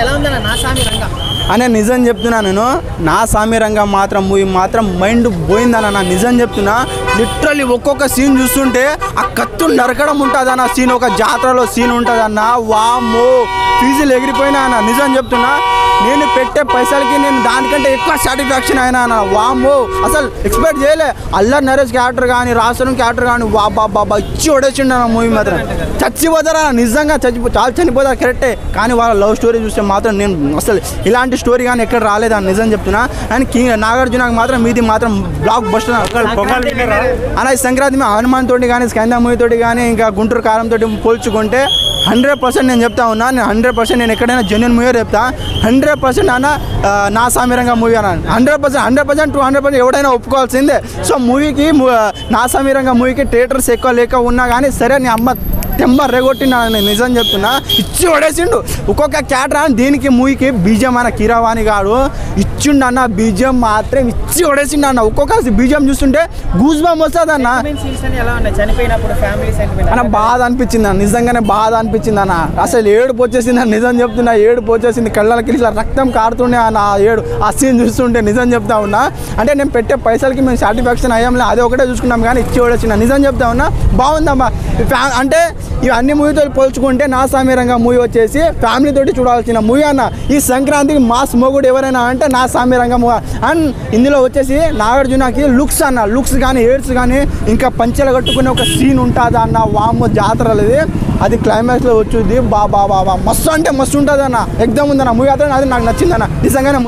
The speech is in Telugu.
ఎలా ఉందన్న నా సామి రంగా అనే నిజం చెప్తున్నా నేను. నా సామి రంగా మాత్రం మూవీ మాత్రం మైండ్ పోయిందన్న. నిజం చెప్తున్నా, లిటరల్లీ ఒక్కొక్క సీన్ చూస్తుంటే ఆ కత్తు నరకడం ఉంటుందన్న సీన్, ఒక జాతరలో సీన్ ఉంటుందన్న. వామ్మో ఫీజులు ఎగిరిపోయినా అన్న. నిజం చెప్తున్నా, నేను పెట్టే పైసలకి నేను దానికంటే ఎక్కువ సాటిస్ఫాక్షన్ అయినా అన్న. వామ్మో అసలు ఎక్స్పెక్ట్ చేయలే. అల్లరి నరేష్ క్యారెక్టర్ కానీ, రాసరం క్యారెక్టర్ కానీ బాబా ఇచ్చి ఒడేసిండు అన్న. మూవీ మాత్రం చచ్చిపోతారా నిజంగా, చాలా చనిపోతారు కరెక్టే, కానీ వాళ్ళ లవ్ స్టోరీ చూస్తే మాత్రం నేను అసలు ఇలాంటి స్టోరీ కానీ ఎక్కడ రాలేదని నిజం చెప్తున్నా. అండ్ నాగార్జునకు మాత్రం మీది మాత్రం బ్లాక్ బస్టర్ అన్న. ఈ సంక్రాంతి హనుమాన్ తోటి కానీ, స్కంద మూవీ తోటి కానీ, ఇంకా గుంటూరు కారం తోటి పోల్చుకుంటే 100% నేను చెప్తా ఉన్నా. నేను 100% నేను ఎక్కడైనా జెన్యున్ మూవీ చెప్తా. 100% అన్న నా సామి రంగా మూవీ అన్న. 100% 200% ఎవడైనా ఒప్పుకోవాల్సిందే. సో మూవీకి నా సామి రంగా మూవీకి థియేటర్స్ ఎక్కువ లేక ఉన్నా కానీ సరే నీ అమ్మ టెంబర్ రేగొట్టినా నేను నిజం చెప్తున్నా. ఇచ్చి పడేసిండు ఒక్కొక్క క్యాటర్. దీనికి మూవీకి బీజం అన్న కీరవాణి గాడు ఇచ్చిండు అన్న. బీజం మాత్రం ఇచ్చి పడేసిండు అన్న. ఒక్కొక్క బీజం చూస్తుంటే గూస్ బంప్ వస్తుంది అన్న. అన్న బాధ అనిపించింది అన్న, నిజంగానే బాధ అనిపించింది అన్న. అసలు ఏడుపు వచ్చేసింది అన్న. నిజం చెప్తున్నా, ఏడుపు వచ్చేసింది. కళ్ళకి ఇట్లా రక్తం కారుతుండే అన్న. ఆ సీన్ చూస్తుంటే నిజం చెప్తా ఉన్నా. అంటే నేను పెట్టే పైసలకి మేము సాటిస్ఫాక్షన్ అయ్యాంలే, అదే ఒకటే చూసుకున్నాం కానీ ఇచ్చి పడేసింది. నిజం చెప్తా ఉన్నా, బాగుందమ్మా. అంటే ఇవి అన్ని మూవీతో పోల్చుకుంటే నా సామి రంగా మూవీ వచ్చేసి ఫ్యామిలీ తోటి చూడాల్సిన మూవీ అన్న. ఈ సంక్రాంతికి మాస్ మొగుడు ఎవరైనా అంటే నా సామి రంగా మూవీ. అండ్ ఇందులో వచ్చేసి నాగార్జునకి లుక్స్ అన్న, లుక్స్ కానీ ఎయిడ్స్ కానీ ఇంకా పంచెలు కట్టుకునే ఒక సీన్ ఉంటుంది అన్న. వామ్మో జాతరలది, అది క్లైమాక్స్లో వచ్చుద్ది. బాబా మస్తు అంటే మస్తు ఉంటుంది అన్న. ఎగ్జామ్ ఉందన్న మూవీ. అతను అది నాకు నచ్చిందన్న నిజంగానే.